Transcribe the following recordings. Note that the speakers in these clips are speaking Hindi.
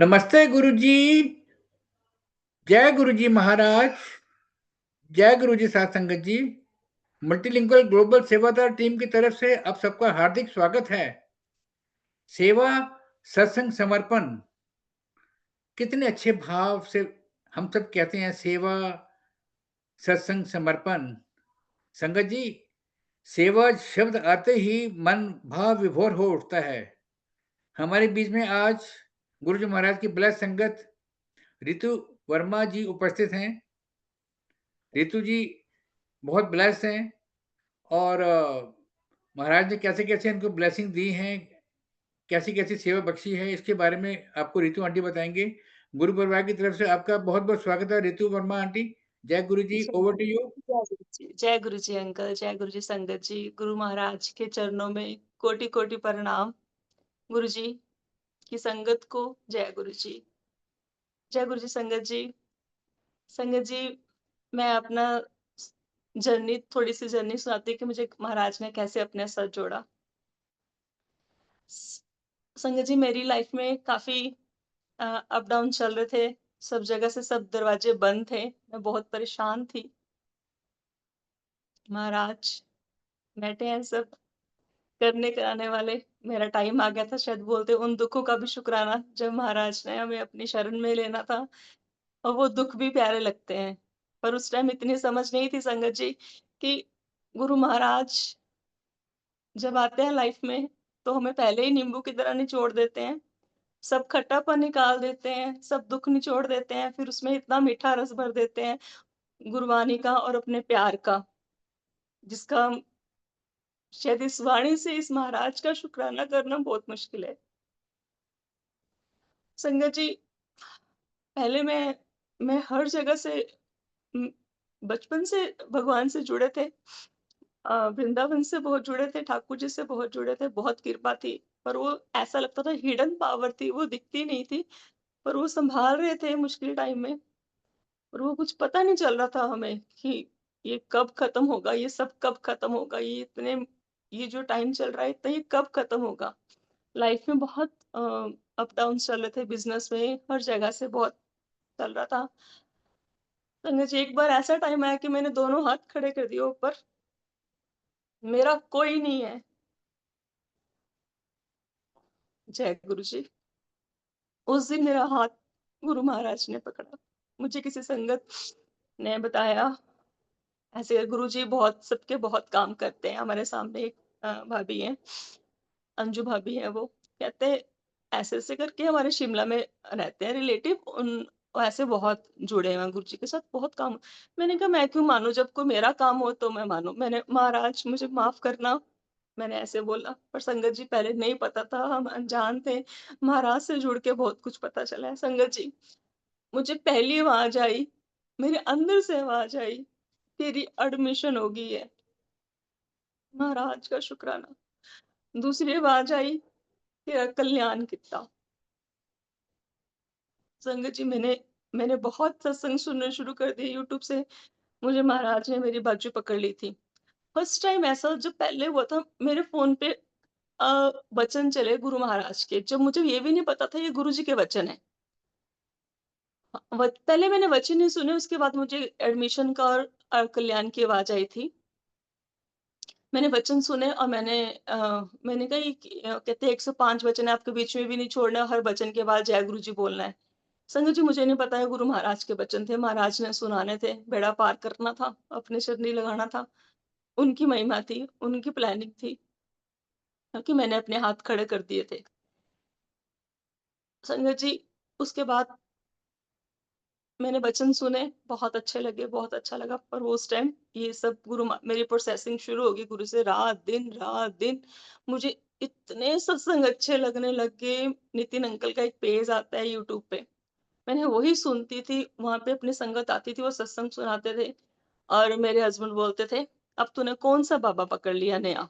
नमस्ते गुरुजी। जय गुरुजी महाराज। जय गुरुजी साध संगत जी। मल्टीलिंगुअल ग्लोबल सेवादार टीम की तरफ से आप सबका हार्दिक स्वागत है। सेवा, सत्संग, समर्पण, कितने अच्छे भाव से हम सब कहते हैं। सेवा, सत्संग, समर्पण। संगत जी, सेवा शब्द आते ही मन भाव विभोर हो उठता है। हमारे बीच में आज गुरुजी महाराज की ब्लस संगत रितु वर्मा जी उपस्थित हैं। रितु जी बहुत ब्लेस्ड हैं और महाराज ने कैसे-कैसे इनको ब्लेसिंग दी हैं, कैसी-कैसी सेवा बख्शी है, इसके बारे में आपको रितु आंटी बताएँगे। गुरु परिवार की तरफ से आपका बहुत-बहुत स्वागत है रितु वर्मा आंटी। जय गुरु जी, जय ओवर टू गुरु यू। जय गुरु जी, जय गुरु जी अंकल, जय गुरु जी संगत जी, गुरु महाराज के चरणों में कोटि-कोटि प्रणाम। गुरु जी की संगत को जय गुरु जी। जय गुरु जी संगत जी। संगत जी, मैं अपना स थोड़ी-सी जर्नी सुनाती हूँ कि मुझे महाराज ने कैसे अपने साथ जोड़ा। स संगत जी, मेरी लाइफ में काफ़ी अप डाउन चल रहे थे। सब जगह से सब दरवाजे बंद थे। मैं बहुत परेशान थी। महाराज बैठे हैं सब करने कराने वाले। मेरा टाइम आ गया था, शायद बोलते उन दुखों का भी शुक्राना जब महाराज ने हमें अपनी शरण में लेना था। और वो दुख भी प्यारे लगते हैं। पर उस टाइम इतनी समझ नहीं थी संगत जी कि गुरु महाराज जब आते हैं लाइफ में तो हमें पहले ही नींबू की तरह निचोड़ देते हैं। सब खट्टापन निकाल देते हैं, सब दुख निचोड़ देते हैं, फिर उसमें इतना मीठा रस भर देते हैं गुरबानी का और अपने प्यार का, जिसका हम शायद इस वाणी से इस महाराज का शुक्राना करना बहुत मुश्किल है। संगत जी, पहले मैं हर जगह से उम, बचपन से भगवान से जुड़े थे। वृंदावन से बहुत जुड़े थे, ठाकुर जी से बहुत जुड़े थे, बहुत कृपा थी। पर वो ऐसा लगता था हिडन पावर थी, वो दिखती नहीं थी, पर वो सँभाल रहे थे मुश्किल टाइम में। और वो कुछ पता नहीं चल रहा था हमें कि ये कब खत्म होगा, ये सब कब खत्म होगा, ये जो टाइम चल रहा है इतना ये कब खत्म होगा। लाइफ में बहुत अप डाउन्स चल रहे थे, बिज़नेस में हर जगह से बहुत चल रहा था। संगत जी, एक बार ऐसा टाइम आया कि मैंने दोनों हाथ खड़े कर दिए ऊपर, मेरा कोई नहीं है। जय गुरु जी। उस दिन मेरा हाथ गुरु महाराज ने पकड़ा। मुझे किसी संगत ने बताया, ऐसे गुरुजी बहुत सबके बहुत काम करते हैं। हमारे सामने एक भाभी हैं, अंजू भाभी हैं वो। कहते हैं ऐसे-ऐसे करके हमारे शिमला में रहते हैं रिलेटिव, ऐसे बहुत जुड़े हुए हैं गुरुजी के साथ, बहुत काम। मैंने कहा मैं क्यों मानूँ, जब कोई मेरा काम हो तो मैं मानूँ। मैंने महाराज मुझे माफ़ करना, मैंने ऐसे बोला। पर संगत जी पहले नहीं पता था, हम अनजान थे। महाराज से जुड़ के बहुत कुछ पता चला है संगत जी। मुझे पहली आवाज़ आई, मेरे अंदर से आवाज़ आई, तेरी एडमिशन हो गई है। महाराज का शुक्राना। दूसरी आवाज़ आई, तेरा कल्याण कित्ता। संगत जी, मैंने बहुत सत्संग सुनने शुरू कर दिए यूट्यूब से। मुझे महाराज ने मेरी बाजू पकड़ ली थी। फर्स्ट टाइम ऐसा जब पहले हुआ था मेरे फ़ोन पे वचन चले गुरु महाराज के, जब मुझे ये भी नहीं पता था ये गुरु जी के वचन हैं। पहले मैंने वचन ही सुने, उसके बाद मुझे एडमिशन का और कल्याण की आवाज़ आई थी। मैंने वचन सुने और मैंने कहा ये कहते हैं 105 वचन है, आपके बीच में भी नहीं छोड़ना, हर वचन के बाद जय गुरु जी बोलना है। संगत जी, मुझे नहीं पता है गुरु महाराज के वचन थे, महाराज ने सुनाने थे, बेड़ा पार करना था, अपने चरनी लगाना था। उनकी महिमा थी, उनकी प्लानिंग थी, क्योंकि मैंने अपने हाथ खड़े कर दिए थे। संगत जी, उसके बाद मैंने वचन सुने, बहुत अच्छे लगे, बहुत अच्छा लगा, पर वो उस टाइम ये सब मेरी प्रोसेसिंग शुरू हो गई गुरु से, रात-दिन। मुझे इतने सत्संग अच्छे लगने लग गए। नितिन अंकल का एक पेज आता है यूट्यूब पे, मैंने वही सुनती थी, वहाँ पे अपनी संगत आती थी, वो सत्संग सुनाते थे और मेरे हस्बैंड बोलते थे, "अब तूने कौन-सा बाबा पकड़ लिया नया?"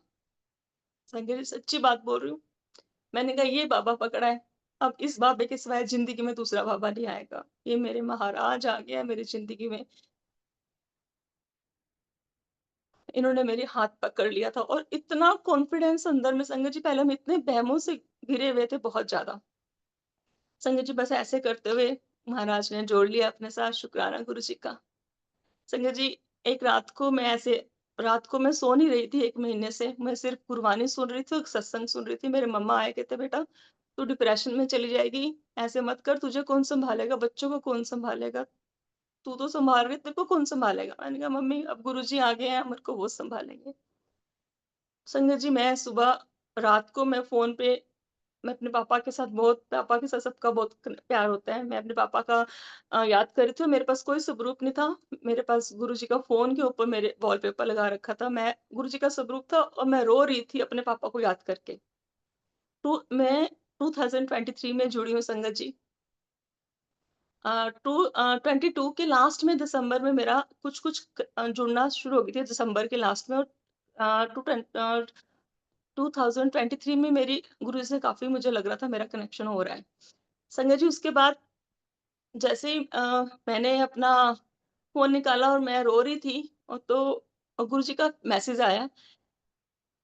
संगत जी, सच्ची बात बोल रही हूँ। मैंने कहा ये बाबा पकड़ा है, अब इस बाबे के सिवाय ज़िंदगी में दूसरा बाबा नहीं आएगा। ये मेरे महाराज आ गया मेरी ज़िंदगी में। इन्होंने मेरे हाथ पकड़ लिया था और इतना कॉन्फिडेंस अंदर में, संगत जी, पहले हम इतने वहमों से घिरे हुए थे बहुत ज़्यादा। संगत जी बस ऐसे करते हुए महाराज ने जोड़ लिया अपने साथ, शुक्राना गुरु जी का। संगत जी, एक रात को मैं सो नहीं रही थी 1 महीने से, मैं सिर्फ़ गुरबानी सुन रही थी और सत्संग सुन रही थी। मेरे मम्मा आए, कहते बेटा तू डिप्रेशन में चली जाएगी, ऐसे मत कर, तुझे कौन सँभालेगा, बच्चों को कौन सँभालेगा? तू तो सँभाल रही है, तेरे को कौन सँभालेगा? मैंने कहा मम्मी अब गुरुजी आ गए हैं, मेरे को वो सँभालेंगे। संगत जी, मैं सुबह रात को मैं फ़ोन पे मैं अपने पापा के साथ सबका बहुत प्यार होता है। मैं अपने पापा का याद कर रही थी और मेरे पास कोई स्वरूप नहीं था। मेरे पास गुरुजी का फ़ोन के ऊपर मेरे वॉलपेपर लगा रखा था। मैं गुरुजी का स्वरूप था और मैं रो रही थी अपने पापा को याद करके। मैं 2023 में जुड़ी हूँ संगत जी। 22 के लास्ट में दिसंबर में मेरा कुछ-कुछ जुड़ना शुरू हो गई थी दिसंबर के लास्ट में और अ, टू टेन अ, 2023 में मेरी गुरु जी से काफ़ी मुझे लग रहा था मेरा कनेक्शन हो रहा है। संगत जी उसके बाद जैसे ही मैंने अपना फ़ोन निकाला और मैं रो रही थी और तो गुरु जी का मैसेज आया,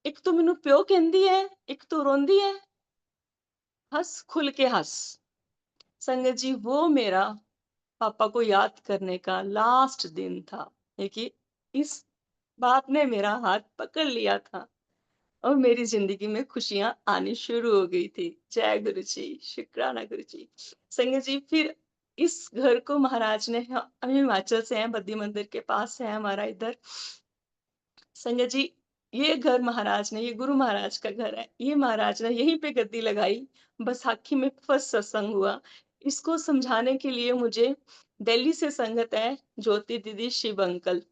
"एक तू मैनू प्यो कहंदी है, एक तू रोंदी है, हँस खुल के हँस।" संगत जी वो मेरा पापा को याद करने का लास्ट दिन था। देखिए, इस बात ने मेरा हाथ पकड़ लिया था और मेरी ज़िंदगी में खुशियाँ आनी शुरू हो गई थी। जय गुरु जी, शुक्राना गुरु जी। संगत जी फिर इस घर को महाराज ने हम हिमाचल से हैं, बद्दी मंदिर के पास है हमारा इधर। संगत जी, ये घर महाराज ने ये गुरु महाराज का घर है। ये महाराज ने यहीं पे गद्दी लगाई, बैसाखी में फर्स्ट सत्संग हुआ। इसको समझाने के लिए मुझे दिल्ली से संगत है, ज्योति दीदी, शिव अंकल,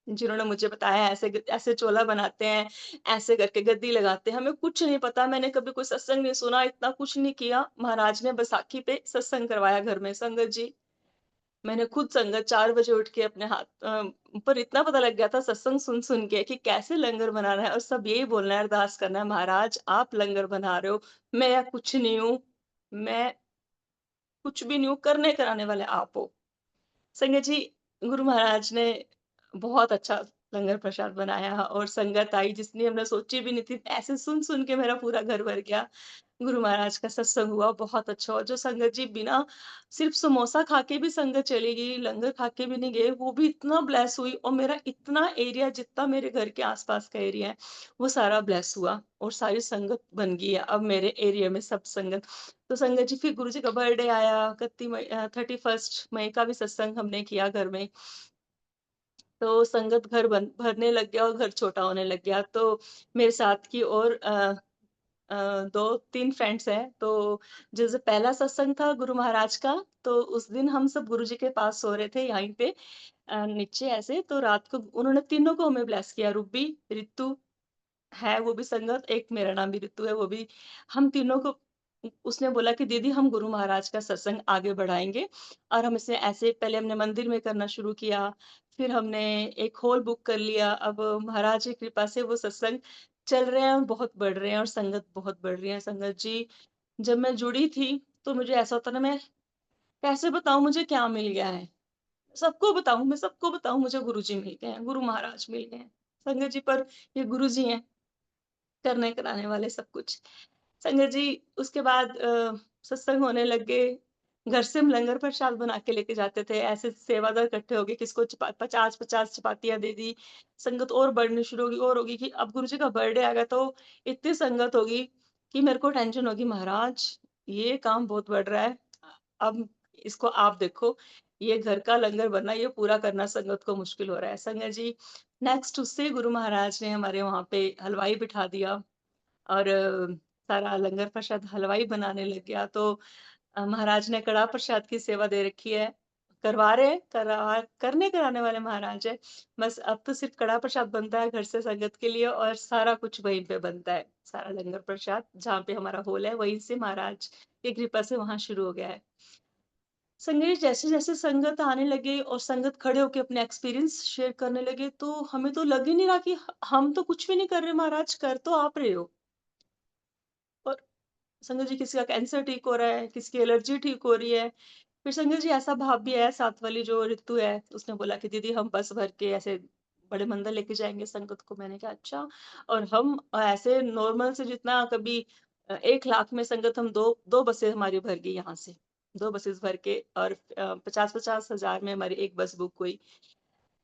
जिन्होंने मुझे बताया ऐसे चोला बनाते हैं, ऐसे करके गद्दी लगाते हैं। हमें कुछ नहीं पता, मैंने कभी कोई सत्संग नहीं सुना, इतना कुछ नहीं किया। महाराज ने बैसाखी पे सत्संग करवाया घर में संगत जी। मैंने खुद संगत 4 बजे उठ के अपने पर इतना पता लग गया था सत्संग सुन-सुन के कि कैसे लंगर बनाना है और सब यही बोलना है, अरदास करना है, महाराज आप लंगर बना रहे हो, मैं कुछ नहीं हूँ, मैं कुछ भी नहीं हूँ, करने कराने वाले आप हो। संगत जी, गुरु महाराज ने बहुत अच्छा लंगर प्रसाद बनाया और संगत आई जिसने हमने सोची भी नहीं थी। ऐसे सुन-सुन के मेरा पूरा घर भर गया। गुरु महाराज का सत्संग हुआ, बहुत अच्छा हुआ। जो संगत जी बिना सिर्फ़ समोसा खा के भी संगत चली गई, लंगर खा के भी नहीं गए, वो भी इतना ब्लेस हुई और मेरा इतना एरिया जितना मेरे घर के आस-पास का एरिया है, वो सारा ब्लेस हुआ और सारी संगत बन गई है अब मेरे एरिया में सब संगत। तो संगत जी फिर गुरु जी का बर्थडे आया, 31st मई का भी सत्संग हमने किया घर में। तो संगत घर भरने लग गया और घर छोटा होने लग गया। तो मेरे साथ की और 2-3 फ्रेंड्स हैं, तो जैसे पहला सत्संग था गुरु महाराज का, तो उस दिन हम सब गुरु जी के पास सो रहे थे यहीं पे नीचे ऐसे, तो रात को उन्होंने तीनों को हमें ब्लेस किया, रूबी, रितु है वो भी संगत, एक मेरा नाम भी रितु है वो भी। हम तीनों को उसने बोला कि दीदी हम गुरु महाराज का सत्संग आगे बढ़ाएँगे और हम इसे ऐसे पहले हमने मंदिर में करना शुरू किया, फिर हमने एक हॉल बुक कर लिया। अब महाराज की कृपा से वो सत्संग चल रहे हैं और बहुत बढ़ रहे हैं और संगत बहुत बढ़ रही है। संगत जी, जब मैं जुड़ी थी, तो मुझे ऐसा होता ना मैं कैसे बताऊँ मुझे क्या मिल गया है? मैं सबको बताऊँ मुझे गुरुजी मिल गए हैं, गुरु महाराज मिल गए हैं। संगत जी पर ये गुरुजी हैं। करने कराने वाले सब कुछ। संगत जी उसके बाद सत्संग होने लग गए। घर से हम लंगर प्रसाद बना के लेके जाते थे। ऐसे सेवादार इकट्ठे हो गए, किसको 50-50 चपातियाँ दे दी। संगत और बढ़नी शुरू होगी और होगी कि अब गुरुजी का बर्थडे आ गया तो इतनी संगत होगी कि मेरे को टेंशन होगी, महाराज ये काम बहुत बढ़ रहा है। अब इसको आप देखो, ये घर का लंगर बनना, ये पूरा करना संगत को मुश्किल हो रहा है। संगत जी नेक्स्ट उससे गुरु महाराज ने हमारे वहाँ पे हलवाई बिठा दिया। और सारा लंगर प्रसाद हलवाई बनाने लग गया तो महाराज ने कड़ाह प्रसाद की सेवा दे रखी है। करवा रहे हैं, करने कराने वाले महाराज हैं। बस अब तो सिर्फ़ कड़ाह प्रसाद बनता है घर से संगत के लिए और सारा कुछ वहीं पे बनता है। सारा लंगर प्रसाद जहाँ पे हमारा हॉल है वहीं से महाराज की कृपा से वहाँ शुरू हो गया है। संगीत जैसे-जैसे संगत आने लगे और संगत खड़े होके अपने एक्सपीरियंस शेयर करने लगे तो हमें तो लग ही नहीं रहा कि हम तो कुछ भी नहीं कर रहे महाराज, कर तो आप रहे हो। और संजय जी किसी का कैंसर ठीक हो रहा है, किसी की एलर्जी ठीक हो रही है। फिर संजय जी ऐसा भाव भी है, साथ वाली जो ऋतु है, उसने बोला कि दीदी हम बस भर के ऐसे बड़े मंदिर लेके जाएँगे संगत को। मैंने कहा अच्छा। और हम ऐसे नॉर्मल से जितना कभी 1 लाख में संगत हम 2 बसें हमारी भर गई यहाँ से। 2 बसेस भर के और 50-50 हज़ार में हमारी 1 बस बुक हुई।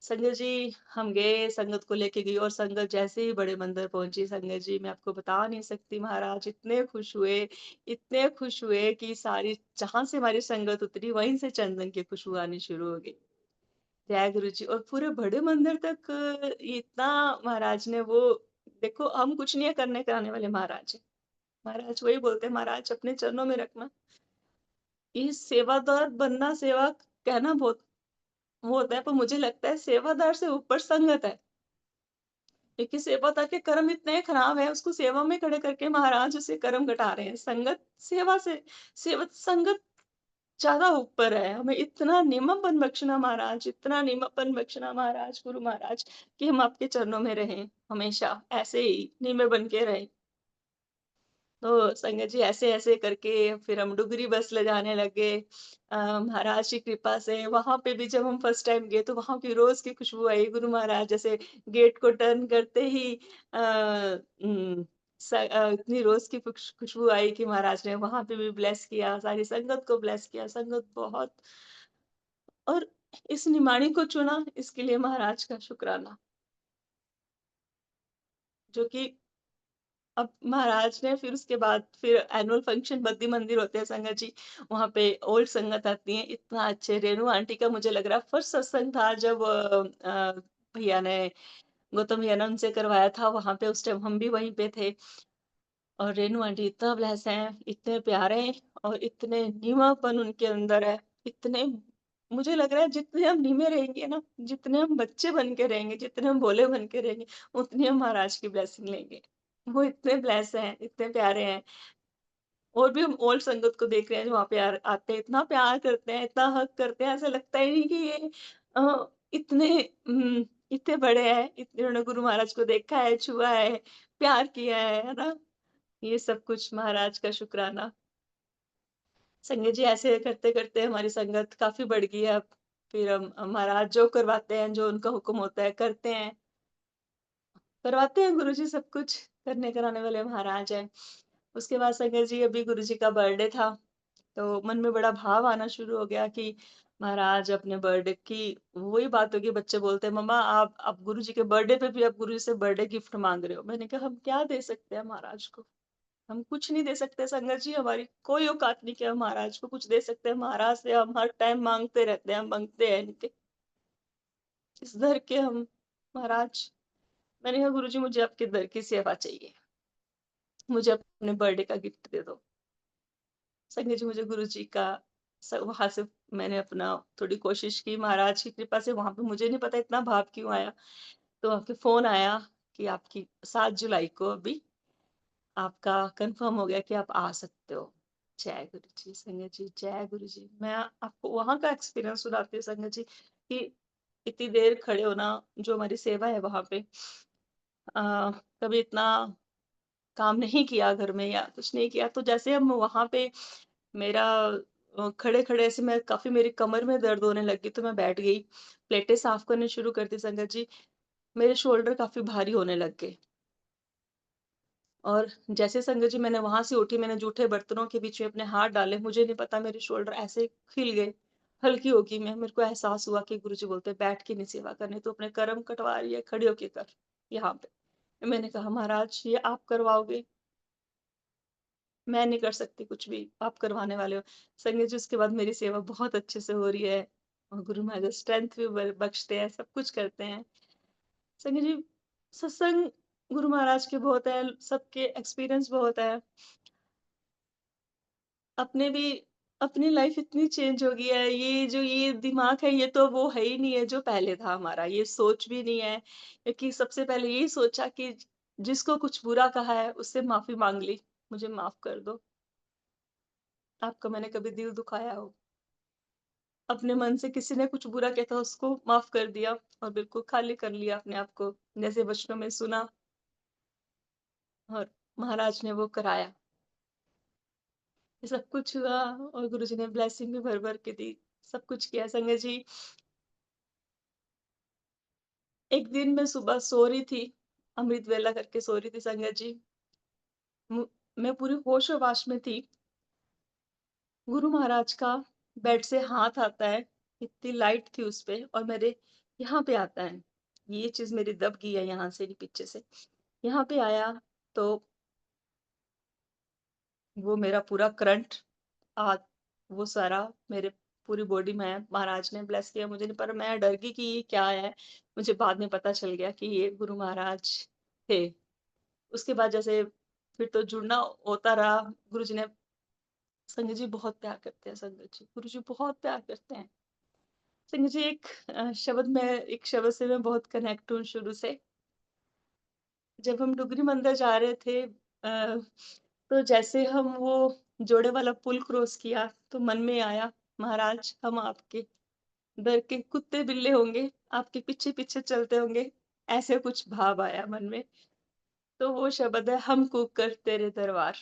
संगत जी, हम गए, संगत को लेके गई और संगत जैसे ही बड़े मंदिर पहुँची संगत जी, मैं आपको बता नहीं सकती महाराज इतने खुश हुए कि सारी जहाँ से हमारी संगत उतरी वहीं से चंदन की खुशबू आनी शुरू हो गई। जय गुरु जी और पूरे बड़े मंदिर तक इतना महाराज ने वो देखो हम कुछ नहीं है करने कराने वाले महाराज हैं। महाराज वही बोलते हैं महाराज अपने चरणों में रखना। ये सेवादार बनना सेवा कहना बहुत वो होता है पर मुझे लगता है सेवादार से ऊपर संगत है। क्योंकि सेवादार के कर्म इतने खराब है उसको सेवा में खड़े करके महाराज उसे कर्म घटा रहे हैं। संगत सेवा से सेवा संगत ज़्यादा ऊपर है। हमें इतना निममपन बख्शना महाराज, इतना निममपन बख्शना महाराज, गुरु महाराज कि हम आपके चरणों में रहें हमेशा ऐसे ही निमे बन के रहें। तो संगत जी ऐसे-ऐसे करके फिर हम डुगरी बस ले जाने लगे। महाराज की कृपा से वहाँ पे भी जब हम फर्स्ट टाइम गए तो वहाँ की रोज़ की खुशबू आई। गुरु महाराज जैसे गेट को टर्न करते ही इतनी रोज़ की खुशबू आई कि महाराज ने वहाँ पे भी ब्लेस किया, सारी संगत को ब्लेस किया। संगत बहुत और इस निमाणी को चुना इसके लिए महाराज का शुक्राना, जो कि अब महाराज ने फिर उसके बाद फिर एनुअल फंक्शन बद्दी मंदिर होते हैं संगत जी, वहाँ पे ओल्ड संगत आती है। इतना अच्छे रेणु आंटी का मुझे लग रहा है फर्स्ट सत्संग था जब भैया ने गौतम भैया ने उनसे करवाया था, वहाँ पे उस टाइम हम भी वहीं पे थे। और रेणु आंटी इतना ब्लेस हैं, इतने प्यारे हैं और इतने नीवापन उनके अंदर है, इतने मुझे लग रहा है जितने हम नीवे रहेंगे ना, जितने हम बच्चे बन के रहेंगे, जितने हम भोले बन के रहेंगे, उतनी हम महाराज की ब्लेसिंग लेंगे। वो इतने ब्लेस हैं, इतने प्यारे हैं और भी हम ओल्ड संगत को देख रहे हैं जो वहाँ पे आते हैं, इतना प्यार करते हैं, इतना हग करते हैं, ऐसा लगता ही नहीं कि ये इतने इतने बड़े हैं, इन्होंने गुरु महाराज को देखा है, छुआ है, प्यार किया है ना? ये सब कुछ महाराज का शुक्राना। संगत जी ऐसे करते-करते हमारी संगत काफ़ी बढ़ गई है अब। फिर हम महाराज जो करवाते हैं, जो उनका हुक्म होता है करते हैं। करवाते हैं गुरुजी सब कुछ, करने कराने वाले महाराज हैं। उसके बाद संगत जी अभी गुरुजी का बर्थडे था, तो मन में बड़ा भाव आना शुरू हो गया कि महाराज अपने बर्थडे की वही बात होगी बच्चे बोलते हैं मम्मा आप गुरुजी के बर्थडे पे भी आप गुरुजी से बर्थडे गिफ्ट माँग रहे हो। मैंने कहा हम क्या दे सकते हैं महाराज को? हम कुछ नहीं दे सकते संगत जी हमारी कोई औकात नहीं कि हम महाराज को कुछ दे सकते हैं। महाराज से हम हर टाइम माँगते रहते हैं, हम माँगते हैं इनके। इस दर के हम महाराज मैंने कहा गुरुजी मुझे आपके दर की सेवा चाहिए। मुझे अपने बर्थडे का गिफ्ट दे दो। संगत जी मुझे गुरुजी का वहाँ से मैंने अपना थोड़ी कोशिश की महाराज की कृपा से वहाँ पे मुझे नहीं पता इतना भाव क्यों आया। तो आपके फ़ोन आया कि आपकी 7 जुलाई को अभी आपका कंफर्म हो गया कि आप आ सकते हो। जय गुरु जी, संगत जी, जय गुरु जी। मैं आपको वहाँ का एक्सपीरियंस सुनाती हूँ संगत जी कि इतनी देर खड़े होना जो हमारी सेवा है वहाँ पे अ, कभी इतना काम नहीं किया घर में या कुछ नहीं किया। तो जैसे हम वहाँ पे मेरा खड़े-खड़े ऐसे मैं काफ़ी मेरी कमर में दर्द होने लगी तो मैं बैठ गई। प्लेटें साफ करनी शुरू कर दी संगत जी। मेरे शोल्डर काफ़ी भारी होने लग गए। और जैसे संगत जी मैंने वहाँ से उठी, मैंने जूठे बर्तनों के बीच में अपने हाथ डाले, मुझे नहीं पता मेरे शोल्डर ऐसे हिल गए, हल्की हो गई मैं, मेरे को एहसास हुआ कि गुरुजी बोलते हैं बैठ के नहीं सेवा करनी, तू अपने कर्म कटवा रही है, खड़ी होके कर, यहाँ पे। मैंने कहा महाराज ये आप करवाओगे, मैं नहीं कर सकती कुछ भी, आप करवाने वाले हो। संगत जी उसके बाद मेरी सेवा बहुत अच्छे से हो रही है और गुरु महाराज स्ट्रेंथ भी बख्शते हैं, सब कुछ करते हैं। संगत जी सत्संग गुरु महाराज के बहुत है, सबके एक्सपीरियंस बहुत है। अपने भी अपनी लाइफ इतनी चेंज हो गई है, ये जो ये दिमाग है ये तो वो है ही नहीं है जो पहले था हमारा, ये सोच भी नहीं है क्योंकि सबसे पहले यही सोचा कि जिसको कुछ बुरा कहा है उससे माफ़ी माँग ली, मुझे माफ़ कर दो। आपका मैंने कभी दिल दुखाया हो, अपने मन से किसी ने कुछ बुरा कहता उसको माफ़ कर दिया और बिल्कुल खाली कर लिया अपने आप को, जैसे वचनों में सुना और महाराज ने वो कराया। ये सब कुछ हुआ और गुरुजी ने ब्लेसिंग भी भर-भर के दी, सब कुछ किया संगत जी। एक दिन मैं सुबह सो रही थी, अमृत वेला करके सो रही थी संगत जी। मु मैं पूरी होश-हवास में थी गुरु महाराज का बेड से हाथ आता है, इतनी लाइट थी उसपे और मेरे यहाँ पे आता है। ये चीज़ मेरी दब गई है यहाँ से भी पीछे से। यहाँ पे आया तो वो मेरा पूरा करंट आ वो सारा मेरे पूरी बॉडी में महाराज ने ब्लेस किया मुझे नहीं पर मैं डर गई कि ये क्या है? मुझे बाद में पता चल गया कि ये गुरु महाराज थे। उसके बाद जैसे फिर तो जुड़ना होता रहा, गुरुजी ने संगत जी बहुत प्यार करते हैं संगत जी, गुरुजी बहुत प्यार करते हैं। संगत जी एक शब्द से मैं बहुत कनेक्ट हूँ शुरू से। जब हम डुगरी मंदिर जा रहे थे तो जैसे हम वो जोड़े वाला पुल क्रॉस किया तो मन में आया महाराज हम आपके दर के कुत्ते बिल्ले होंगे, आपके पीछे-पीछे चलते होंगे, ऐसे कुछ भाव आया मन में। तो वो शब्द है हम कुकर तेरे दरबार।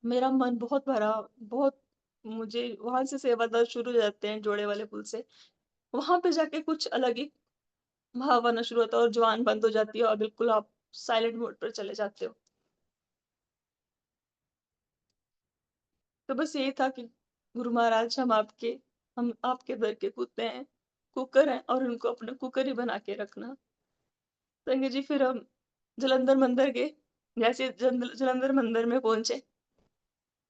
मेरा मन बहुत भरा, बहुत मुझे वहाँ से सेवादार शुरू हो जाते हैं जोड़े वाले पुल से। वहाँ पे जाके कुछ अलग ही भाव आना शुरू होता है और जुबान बंद हो जाती है और बिल्कुल आप साइलेंट मोड पर चले जाते हो। तो बस यही था कि गुरु महाराज हम आपके दर के कुत्ते हैं, कुकर हैं और उनको अपने कुकर ही बना के रखना। संगे जी फिर हम जालंधर मंदिर गए। जैसे जालंधर मंदिर में पहुँचे,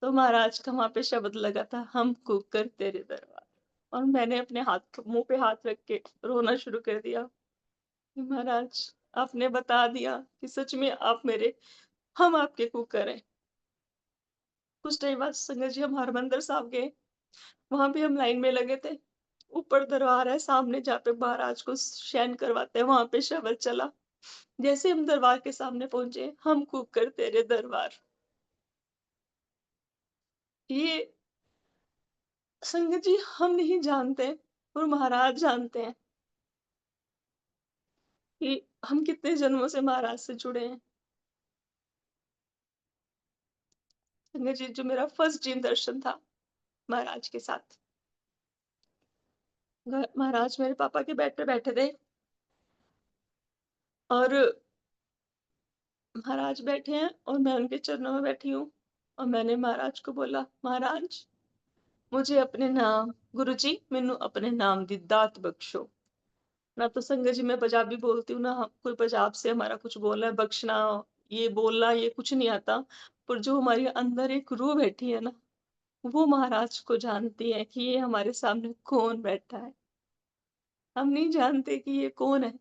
तो महाराज का वहाँ पे शब्द लगा था, हम कुकर तेरे दरबार। और मैंने अपने मुँह पे हाथ रख के रोना शुरू कर दिया कि महाराज आपने बता दिया कि सच में हम आपके कुकर हैं। कुछ टाइम बाद संगत जी हम हरमंदिर साहिब गए। वहाँ भी हम लाइन में लगे थे। ऊपर दरबार है सामने जहाँ पे महाराज को शयन करवाते हैं, वहाँ पे शब्द चला। जैसे हम दरबार के सामने पहुँचे, हम कुकर तेरे दरबार। ये संगत जी हम नहीं जानते और महाराज जानते हैं कि हम कितने जन्मों से महाराज से जुड़े हैं। संगत जी जो मेरा फर्स्ट जिन दर्शन था महाराज के साथ। महाराज मेरे पापा के बेड पे बैठे थे और महाराज बैठे हैं और मैं उनके चरणों में बैठी हूँ और मैंने महाराज को बोला, महाराज मुझे अपने नाम गुरुजी मैनू अपने नाम दी दात बख्शो। ना तो संगत जी मैं पंजाबी बोलती हूँ, ना कोई पंजाब से हमारा कुछ बोलना है, बख्शना, ये बोलना ये कुछ नहीं आता। पर जो हमारे अंदर एक रूह बैठी है ना, वो महाराज को जानती है कि ये हमारे सामने कौन बैठा है। हम नहीं जानते कि ये कौन है।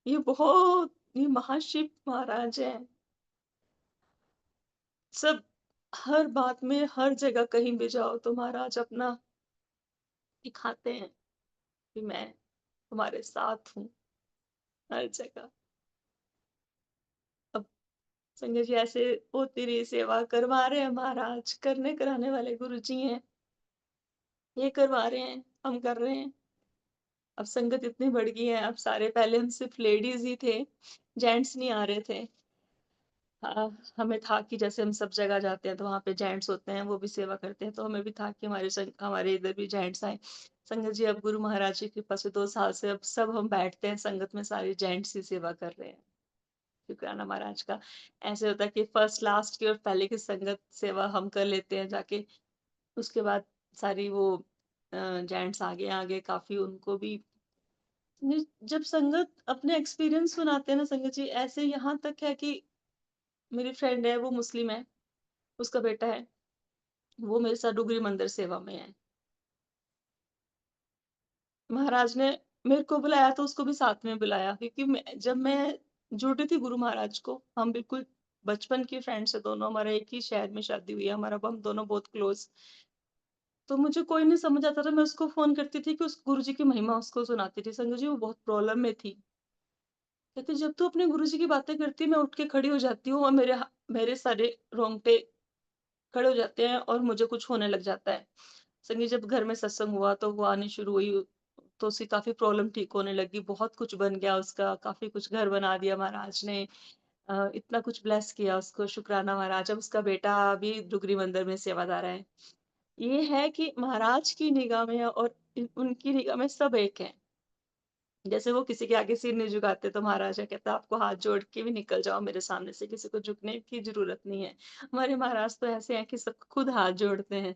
ये महाशिव महाराज हैं। सब हर बात में, हर जगह कहीं भी जाओ तो महाराज अपना दिखाते हैं कि मैं तुम्हारे साथ हूँ हर जगह। अब संजय जी ऐसे होती रही सेवा करवा रहे हैं महाराज, करने कराने वाले गुरुजी हैं। ये करवा रहे हैं, हम कर रहे हैं। अब संगत इतनी बढ़ गई है, अब सारे पहले हम सिर्फ लेडीज़ ही थे, जेंट्स नहीं आ रहे थे। हमें था कि जैसे हम सब जगह जाते हैं तो वहाँ पे जेंट्स होते हैं, वो भी सेवा करते हैं, तो हमें भी था कि हमारे इधर भी जेंट्स आएँ। संगत जी अब गुरु महाराज की कृपा से 2 साल से अब सब हम बैठते हैं संगत में सारे जेंट्स ही सेवा कर रहे हैं। शुक्राना महाराज का। ऐसे होता है कि फर्स्ट लास्ट की और पहले की संगत सेवा हम कर लेते हैं जाके, उसके बाद सारी वो जेंट्स आगे-आगे काफ़ी उनको भी जब संगत अपने एक्सपीरियंस सुनाते हैं ना संगत जी ऐसे यहाँ तक है कि मेरी फ्रेंड है वो मुस्लिम है, उसका बेटा है, वो मेरे साथ डुगरी मंदिर सेवा में है। महाराज ने मेरे को बुलाया तो उसको भी साथ में बुलाया क्योंकि जब मैं जुड़ी थी गुरु महाराज को, हम बिल्कुल बचपन की फ्रेंड्स है दोनों, हमारा एक ही शहर में शादी हुई है, हमारा हम दोनों बहुत क्लोज़। तो मुझे कोई नहीं समझ आता था, मैं उसको फ़ोन करती थी कि उस गुरुजी की महिमा उसको सुनाती थी। संजू जी वो बहुत प्रॉब्लम में थी। कहती जब तू अपने गुरुजी की बातें करती है, मैं उठ के खड़ी हो जाती हूँ और मेरे सारे रोंगटे खड़े हो जाते हैं और मुझे कुछ होने लग जाता है। संगी जब घर में सत्संग हुआ तो वो आनी शुरू हुई, तो उसकी काफ़ी प्रॉब्लम ठीक होने लगी, बहुत कुछ बन गया उसका, काफ़ी कुछ घर बना दिया महाराज ने। इतना कुछ ब्लेस किया उसको, शुक्राना महाराज। अब उसका बेटा भी डुगरी मंदिर में सेवादार है। ये है कि महाराज की निगाह में और उनकी निगाह में सब एक हैं। जैसे वो किसी के आगे सिर नहीं झुकाते तो महाराजा कहता आपको हाथ जोड़ के भी निकल जाओ मेरे सामने से, किसी को झुकने की जरूरत नहीं है। हमारे महाराज तो ऐसे हैं कि सब खुद हाथ जोड़ते हैं।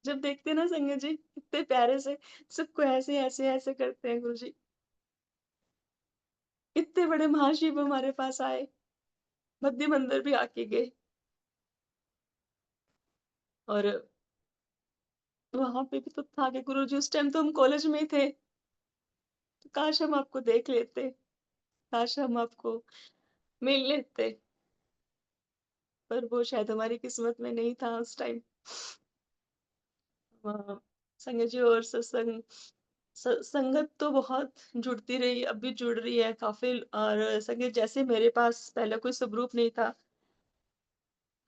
जब देखते हैं ना संगत जी, कितने प्यारे से सबको ऐसे, ऐसे, ऐसे करते हैं गुरुजी। इतने बड़े महाशिव हमारे पास आए, मध्य मंदिर भी आके गए और वहाँ पे भी तो था कि गुरुजी उस टाइम तो हम कॉलेज में ही थे, तो काश हम आपको देख लेते, काश हम आपको मिल लेते, पर वो शायद हमारी किस्मत में नहीं था उस टाइम। संगत जी और सत्संग संगत तो बहुत जुड़ती रही, अब भी जुड़ रही है काफ़ी और संगत जैसे मेरे पास पहले कोई स्वरूप नहीं था।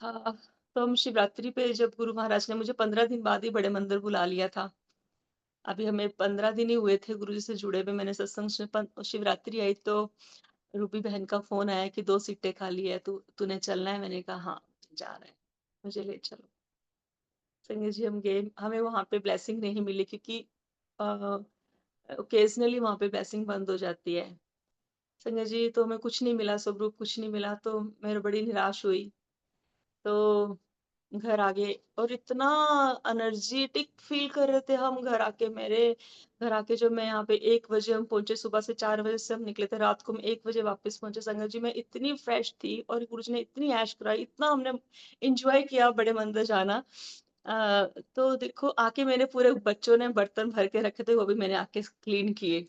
हाँ, तो हम शिवरात्रि पे जब गुरु महाराज ने मुझे 15 दिन बाद ही बड़े मंदिर बुला लिया था। अभी हमें 15 दिन ही हुए थे गुरुजी से जुड़े हुए। मैंने सत्संग से शिवरात्रि आई तो रूबी बहन का फ़ोन आया कि 2 सीटें खाली है, तूने चलना है? मैंने कहा हाँ, जा रहे हैं, मुझे ले चलो। संगत जी हम गए, हमें वहाँ पे ब्लेसिंग नहीं मिली क्योंकि अ, ओकेज़नली वहाँ पे ब्लेसिंग बंद हो जाती है। संगत जी तो हमें कुछ नहीं मिला, स्वरूप कुछ नहीं मिला तो मैं बड़ी निराश हुई। तो घर आ गए और इतना एनर्जेटिक फ़ील कर रहे थे हम घर आके मेरे घर आके जब मैं यहाँ पे 1 बजे हम पहुँचे, सुबह से 4 बजे से हम निकले थे, रात को हम 1 बजे वापस पहुँचे। संगत जी मैं इतनी फ्रेश थी और गुरुजी ने इतनी ऐश कराई, इतना हमने एन्जॉय किया बड़े मंदिर जाना। तो देखो आके मैंने पूरे बच्चों ने बर्तन भर के रखे थे, वो भी मैंने आके क्लीन किए,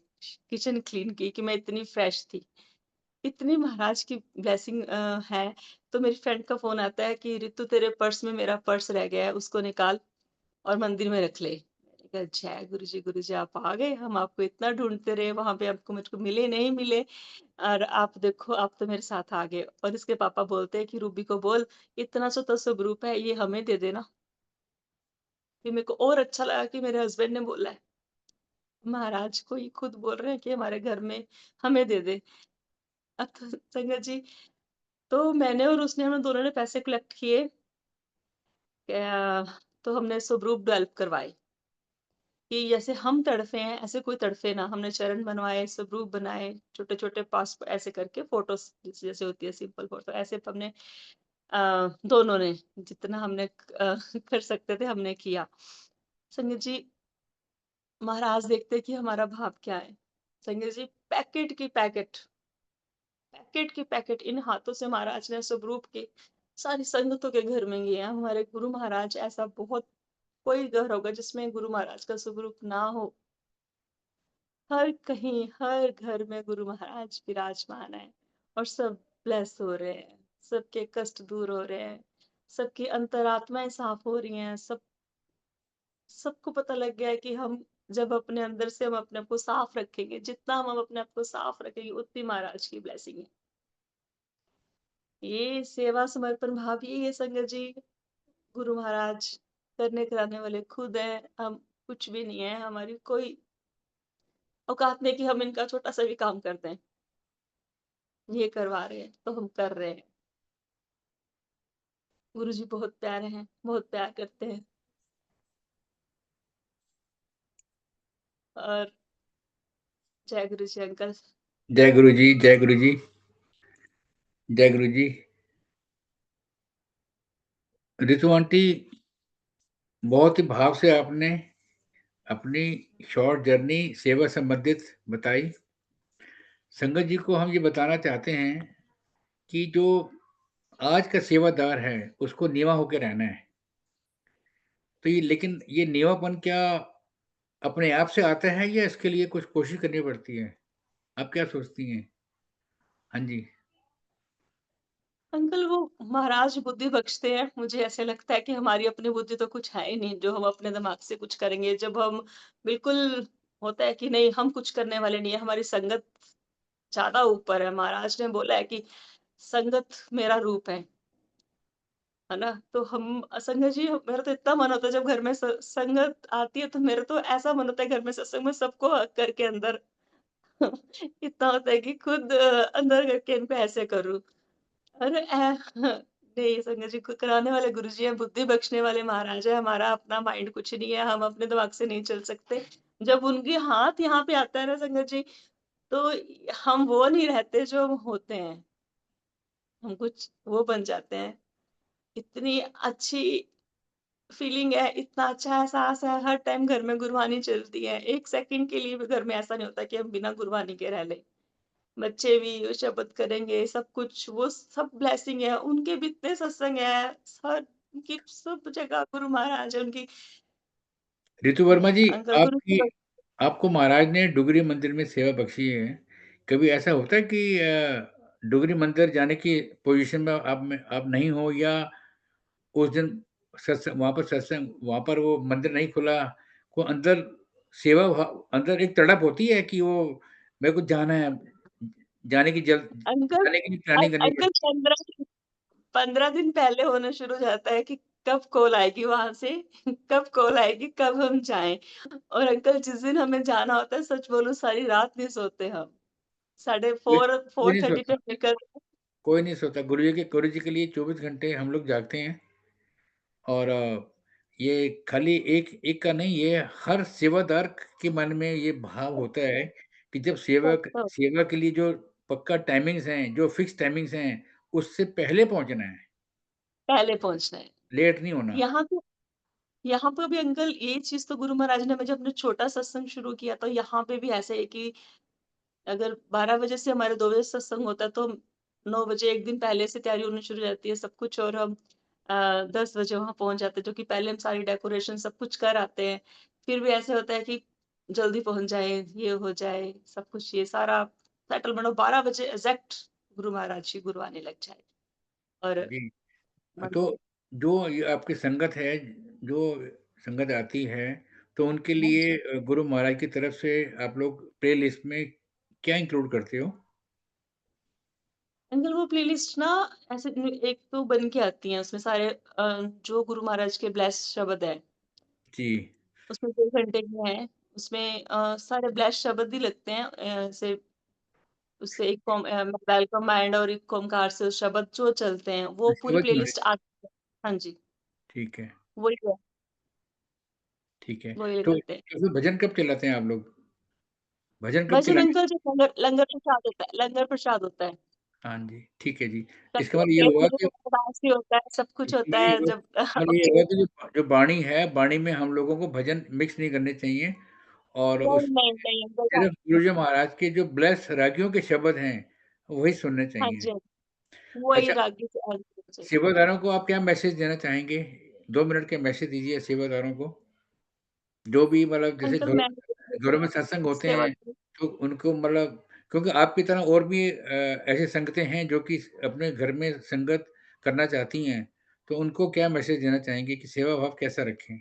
किचन क्लीन की कि मैं इतनी फ्रेश थी। इतनी महाराज की ब्लेसिंग है, तो मेरी फ्रेंड का फ़ोन आता है कि रितु तेरे पर्स में मेरा पर्स रह गया है, उसको निकाल और मंदिर में रख ले। मैंने कहा जय गुरु जी आप आ गए, हम आपको इतना ढूँढते रहे, वहाँ पे आपको मुझको मिले नहीं मिले और आप देखो आप तो मेरे साथ आ गए। और इसके पापा बोलते हैं कि रूबी को बोल इतना सा तो स्वरूप है, ये हमें दे देना। फिर मेरे को और अच्छा लगा कि मेरे हस्बैंड ने बोला है, महाराज को ही खुद बोल रहे हैं कि हमारे घर में हमें दे दे। अब तो संगत जी तो मैंने और उसने हम दोनों ने पैसे कलेक्ट किए तो हमने स्वरूप डेवलप करवाए कि जैसे हम तड़फे हैं ऐसे कोई तड़फे ना। हमने चरण बनवाए, स्वरूप बनाए, छोटे-छोटे पास ऐसे करके फ़ोटोज़ जैसे होती है सिंपल फ़ोटो ऐसे हमने दोनों ने जितना हमने कर सकते थे हमने किया। संगत जी महाराज देखते कि हमारा भाव क्या है। संगत जी पैकेट की पैकेट पैकेट के पैकेट इन हाथों से महाराज ने स्वरूप के सारी संगतों के घर में गए हैं। हमारे गुरु महाराज ऐसा बहुत कोई घर होगा जिसमें गुरु महाराज का स्वरूप ना हो। हर कहीं, हर घर में गुरु महाराज विराजमान है और सब ब्लेस हो रहे हैं, सबके कष्ट दूर हो रहे हैं, सबकी अंतरात्माएँ साफ हो रही हैं, सबको पता लग गया है कि हम जब अपने अंदर से हम अपने आप को साफ रखेंगे, जितना हम अपने आप को साफ रखेंगे, उतनी महाराज की ब्लेसिंग है। ये सेवा समर्पण भाव ही है संगत जी। गुरु महाराज करने कराने वाले खुद हैं, हम कुछ भी नहीं है, हमारी कोई औकात नहीं कि हम इनका छोटा-सा भी काम कर दें। ये करवा रहे हैं, तो हम कर रहे हैं। गुरुजी बहुत प्यारे हैं, बहुत प्यार करते हैं और जय गुरु जी अंकल। जय गुरु जी, जय गुरु जी, जय गुरु जी। रितु आंटी, बहुत ही भाव से आपने अपनी शॉर्ट जर्नी सेवा संबंधित बताई। संगत जी को हम ये बताना चाहते हैं कि जो आज का सेवादार है, उसको नीवा होके रहना है। तो ये लेकिन ये नीवापन क्या अपने आप से आता है या इसके लिए कुछ कोशिश करनी पड़ती है? आप क्या सोचती हैं? हाँ जी। अंकल वो महाराज बुद्धि बख्शते हैं, मुझे ऐसे लगता है कि हमारी अपनी बुद्धि तो कुछ है ही नहीं, जो हम अपने दिमाग से कुछ करेंगे। जब हम बिल्कुल होता है कि नहीं हम कुछ करने वाले नहीं है, हमारी संगत ज़्यादा ऊपर है। महाराज ने बोला है कि संगत मेरा रूप है ना? तो हम संगत जी मेरा तो इतना मन होता है जब घर में संगत आती है तो मेरा तो ऐसा मन होता है घर में सत्संग में सबको हग करके अंदर इतना होता है कि खुद अंदर करके इनको ऐसे करूँ। अरे नहीं संगत जी कराने वाले गुरुजी हैं, बुद्धि बख्शने वाले महाराज हैं, हमारा अपना माइंड कुछ नहीं है, हम अपने दिमाग से नहीं चल सकते। जब उनके हाथ यहाँ पे आता है ना संगत जी, तो हम वो नहीं रहते जो हम होते हैं, हम कुछ वो बन जाते हैं। इतनी अच्छी फीलिंग है, इतना अच्छा एहसास है, हर टाइम घर में गुरबानी चलती है। 1 सेकंड के लिए भी घर में ऐसा नहीं होता कि हम बिना गुरबानी के रह लें। बच्चे भी वो शब्द करेंगे, सब कुछ वो सब ब्लेसिंग है। उनके भी इतने सत्संग है, हर उनकी सब जगह गुरु महाराज है उनकी। रितु वर्मा जी, अंकल गुरु आपकी आपको महाराज ने डुगरी मंदिर में सेवा बख्शी है। कभी ऐसा होता है कि डुगरी मंदिर जाने की पोज़ीशन में आप नहीं हो, या उस दिन सत्संग वहाँ पर वो मंदिर नहीं खुला, को अंदर सेवा भाव अंदर एक तड़प होती है कि वो मेरे को जाना है, जाने की अंकल जाने के लिए प्लानिंग करनी अंकल पड़ती 15 दिन पहले होना शुरू हो जाता है कि कब कॉल आएगी वहाँ से, कब कॉल आएगी, कब हम जाएँ। और अंकल जिस दिन हमें जाना होता है, सच बोलूँ सारी रात नहीं सोते हम। साढ़े है। कोई नहीं 4:30 पे सोता, निकल कोई नहीं सोता। गुरु जी के लिए 24 घंटे हम लोग जागते हैं। और ये खाली एक एक का नहीं, ये हर सेवादार के मन में ये भाव होता है कि जब सेवा के लिए जो पक्का टाइमिंग्स हैं, जो फिक्स टाइमिंग्स हैं, उससे पहले पहुँचना है, पहले पहुँचना है। लेट नहीं होना। यहाँ पे यहाँ पे भी अंकल ये चीज़ तो गुरु महाराज ने हमें जब हमने छोटा सत्संग शुरू किया तो यहाँ पे भी ऐसा है कि अगर 12 बजे से हमारे 2 बजे सत्संग होता है तो 9 बजे 1 दिन पहले से तैयारी होनी शुरू हो जाती है सब कुछ और हम 10 बजे वहाँ पहुँच जाते हैं जो कि पहले हम सारी डेकोरेशन सब कुछ कर आते हैं। फिर भी ऐसे होता है कि जल्दी पहुँच जाएँ, ये हो जाए, सब कुछ ये सारा सेटलमेंट हो 12 बजे एग्ज़ैक्ट गुरु महाराज की गुरबानी लग जाए। और जी, तो मंदिर जो ये आपकी संगत है, जो संगत आती है, तो उनके हाँ लिए जी। गुरु महाराज की तरफ से आप लोग प्लेलिस्ट में क्या इंक्लूड करते हो? अंकल वो प्लेलिस्ट ना ऐसे एक तो बन के आती है उसमें सारे जो गुरु महाराज के ब्लेस्ड शब्द हैं। जी, उसमें 2 घंटे के हैं, उसमें सारे ब्लेस्ड शब्द ही लगते हैं ऐसे उससे एक वेलकम माइंड और एक ओमकार से शब्द जो चलते हैं, वो पूरी सेवा जो है, प्लेलिस्ट आती है। हाँ जी, ठीक है। वही है, ठीक है। वही तो लगाते हैं। तो फिर भजन कब चलाते हैं आप लोग? भजन कब भजन चलाते हैं? अंकल जो लंगर लंगर प्रसाद होता है लंगर प्रसाद होता है। हाँ जी, ठीक है जी। तब इसका तो मतलब ये शेष हुआ मुझे कि डांस भी होता है, सब कुछ इसका होता मतलब ये है हुआ जब इसका मतलब ये हुआ कि जो जो बाणी है, बाणी में हम लोगों को भजन मिक्स नहीं करने चाहिए, और नहीं, उस नहीं, नहीं अंकल सिर्फ़ गुरुजी महाराज के जो ब्लेस्ड रागियों के शब्द हैं, वही सुनने हाँ चाहिए। जी, हाँ जी, वही अच्छा, रागी से हाँ जी। सेवादारों को आप क्या मैसेज देना चाहेंगे? 2 मिनट के मैसेज दीजिए सेवादारों को। जो भी मतलब जैसे अंकल मैं घरों में सत्संग होते सेवा हैं, तो उनको मतलब क्योंकि आपकी तरह और भी ऐसी संगतें हैं जो कि अपने घर में संगत करना चाहती हैं, तो उनको क्या मैसेज देना चाहेंगे कि सेवा भाव कैसा रखें?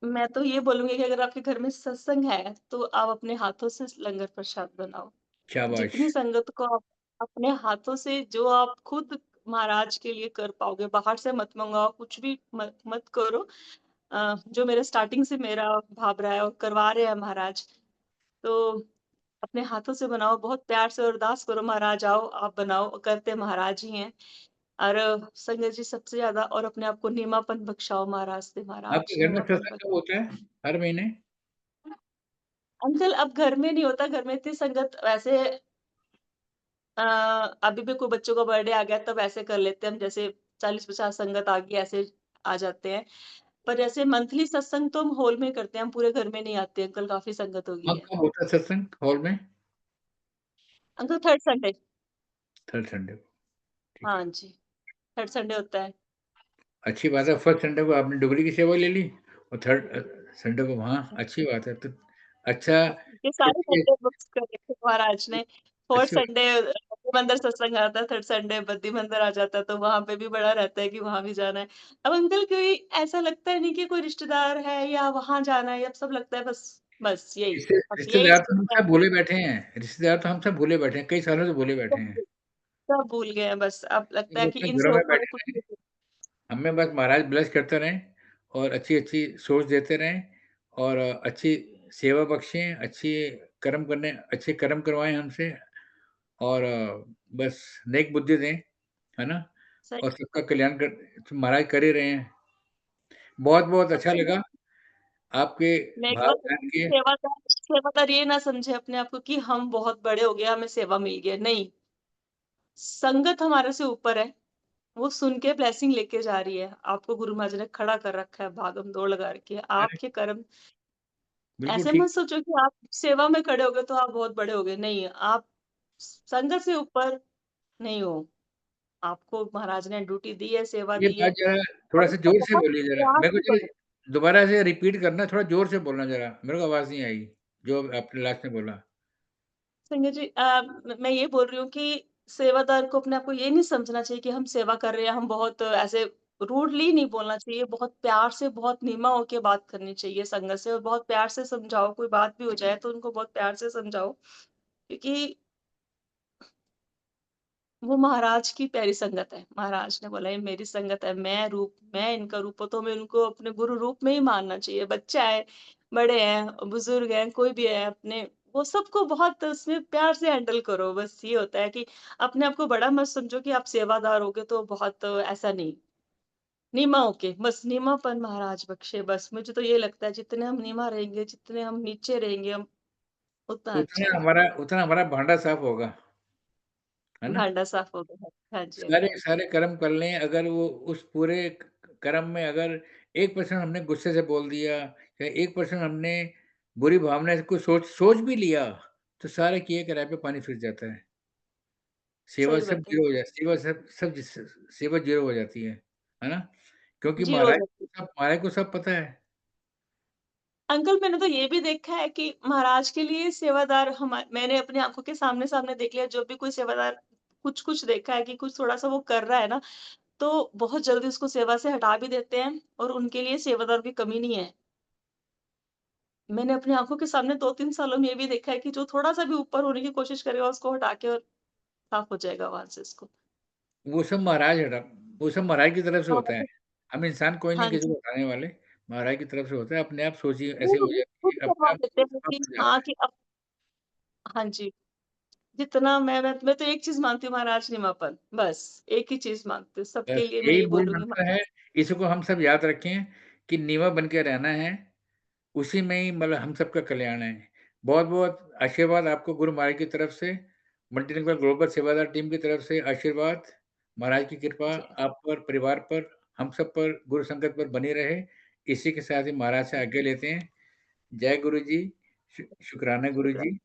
मैं तो ये बोलूँगी कि अगर आपके घर में सत्संग है, तो आप अपने हाथों से लंगर प्रसाद बनाओ। शाबाश! जितनी संगत को आप अपने हाथों से जो आप खुद महाराज के लिए कर पाओगे, बाहर से मत मँगाओ, कुछ भी मत मत करो। जो मेरा स्टार्टिंग से मेरा भाव रहा है और करवा रहे हैं महाराज, तो अपने हाथों से बनाओ, बहुत प्यार से अरदास करो महाराज आओ, आप बनाओ, करते महाराज ही हैं। और संगत जी सबसे ज़्यादा और अपने आप को निमापन बख्शाओ महाराज से, महाराज आपके घर में निमापन सत्संग बख्श कब होता है? हर महीने? अंकल अब घर में नहीं होता, घर में इतनी संगत वैसे अ, अभी भी कोई बच्चों का बर्थडे आ गया तब ऐसे कर लेते हैं हम जैसे 40-50 संगत आ गई ऐसे आ जाते हैं। पर जैसे मंथली सत्संग तो हम हॉल में ही करते हैं, हम पूरे घर में नहीं आते अंकल काफ़ी संगत हो गई कब है। कब होता है सत्संग हॉल में? Uncle third Sunday third Sunday को, ठीक है। हाँ जी, थर्ड संडे होता है। अच्छी बात है, फर्स्ट संडे को आपने डुगरी की सेवा ले ली और थर्ड संडे को वहाँ, अच्छी बात है। तो अच्छा, ये सारे छोटी संडे बुक्स कर रखे महाराज ने। फोर्थ अच्छी बात संडे बद्री मंदिर सत्संग आता है, थर्ड संडे बद्री मंदिर आ जाता है, तो वहाँ पे भी बड़ा रहता है कि वहाँ भी जाना है। अब अंकल कोई ऐसा लगता है नहीं कि कोई रिश्तेदार है या वहाँ जाना है, अब सब लगता है बस बस यही, बस यही रिश्तेदार तो हम सोचता है। सब भूले बैठे हैं, रिश्तेदार तो हम सब भूले बैठे हैं, कई सालों से भूले बैठे हैं। सब भूल गए हैं बस, अब लगता सब है कि अपने इनसे घरों में ऊपर बैठे कुछ रहें, नहीं। हमें बस महाराज ब्लेस करते रहें और अच्छी-अच्छी सोच देते रहें और अच्छी सेवा बख्शें, अच्छे कर्म करवाएँ हमसे और बस नेक बुद्धि दें, है ना? सही और सबका कल्याण महाराज कर ही रहे हैं। बहुत-बहुत अच्छा सबसे लगा आपके मैं एक भाव बात जान कहूँगी कि के। सेवादार ये ना समझे अपने आप को कि हम बहुत बड़े हो गए, हमें सेवा मिल गई है, नहीं, संगत हमारे से ऊपर है। वो सुन के ब्लेसिंग लेके जा रही है। आपको गुरु महाराज ने खड़ा कर रखा है भागम-दौड़ लगा रखी है। अरे! आपके कर्म बिल्कुल ऐसे ठीक। मत सोचो कि आप सेवा में खड़े हो गए तो आप बहुत बड़े हो गए। नहीं, आप संगत से ऊपर नहीं हो। आपको महाराज ने ड्यूटी दी है, सेवा ये दी बात है ज़रा और थोड़ा-सा उसको ज़ोर से बहुत बोलिए ज़रा। प्यार मेरे को से ज़रा करो। दोबारा से रिपीट करना, थोड़ा ज़ोर से बोलना ज़रा। मेरे को आवाज़ नहीं आई, जो आपने लास्ट में बोला। संजय जी मैं ये बोल रही हूँ कि सेवादार को अपने आप को ये नहीं समझना चाहिए कि हम सेवा कर रहे हैं, हम बहुत ऐसे रूडली नहीं बोलना चाहिए, बहुत प्यार से, बहुत नीमा होके बात करनी चाहिए संगत से और बहुत प्यार से समझाओ, कोई बात भी हो जाए तो उनको बहुत प्यार से समझाओ। क्योंकि वो महाराज की प्यारी संगत है। महाराज ने बोला ये मेरी संगत है, मैं इनका रूप हूँ, तो हमें उनको अपने गुरु रूप में ही मानना चाहिए। बच्चा है, बड़े हैं, बुजुर्ग हैं, कोई भी है अपने वो सबको बहुत उसमें प्यार से हैंडल करो। बस ये होता है कि अपने आप को बड़ा मत समझो कि आप सेवादार हो गए तो बहुत ऐसा नहीं। नीमा होके बस नीमापन महाराज बख्शे बस। मुझे तो ये लगता है जितने हम नीमा रहेंगे, जितने हम नीचे रहेंगे हम उतना अच्छा है। उतना हमारा भांडा साफ़ होगा, है ना? भांडा साफ होगा। हाँ जी, हाँ सारे जी। सारे कर्म कर लें, अगर वो उस पूरे कर्म में अगर 1% हमने गुस्से से बोल दिया या 1% हमने बुरी भावना से कुछ सोच भी लिया, तो सारे किए कराए पे पानी फिर जाता है। सेवा सही सब बात है। ज़ीरो हो जाए सेवा सब सब जिस सेवा ज़ीरो हो जाती है ना? क्योंकि ज़ीरो हो जाती है। महाराज को सब पता है। अंकल मैंने तो ये भी देखा है कि महाराज के लिए सेवादार मैंने अपनी आँखों के सामने-सामने देख लिया जो भी कोई सेवादार कुछ-कुछ देखा है कि कुछ थोड़ा-सा वो कर रहा है ना, तो बहुत जल्दी उसको सेवा से हटा भी देते हैं और उनके लिए सेवादार की कमी नहीं है। मैंने अपनी आँखों के सामने 2-3 सालों में ये भी देखा है कि जो थोड़ा-सा भी ऊपर होने की कोशिश करेगा उसको हटा के और साफ हो जाएगा वहाँ से उसको। वो सब महाराज हटा वो सब महाराज की तरफ से हाँ, होता है। हम इंसान कोई नहीं हाँ किसी जी। को हटाने वाले, महाराज की तरफ से होता है। अपने आप सोचिए ऐसे हो वो जाती खुद है, अपने करवा आप देते हैं साफ कि हो हाँ, जाता है। कि अब हाँ जी। जितना मैं तो एक चीज़ मानती हूँ महाराज निमापन, बस एक ही चीज़ मानती हूँ, सबके बस लिए मैं यही ये मूल बोलूँगी मंत्र है, इसको हम सब याद रखें कि नीवा बन के रहना है, उसी में ही मतलब हम सबका कल्याण है। बहुत-बहुत आशीर्वाद आपको गुरु महाराज की तरफ से, मल्टीलिंगुअल ग्लोबल सेवादार टीम की तरफ से आशीर्वाद, महाराज की कृपा जी, आप पर, परिवार पर, हम सब पर, गुरु संगत पर बनी रहे। इसी के साथ ही महाराज से जी, आज्ञा लेते हैं। जय गुरु जी, शुकराना गुरु शुक्राना। जी।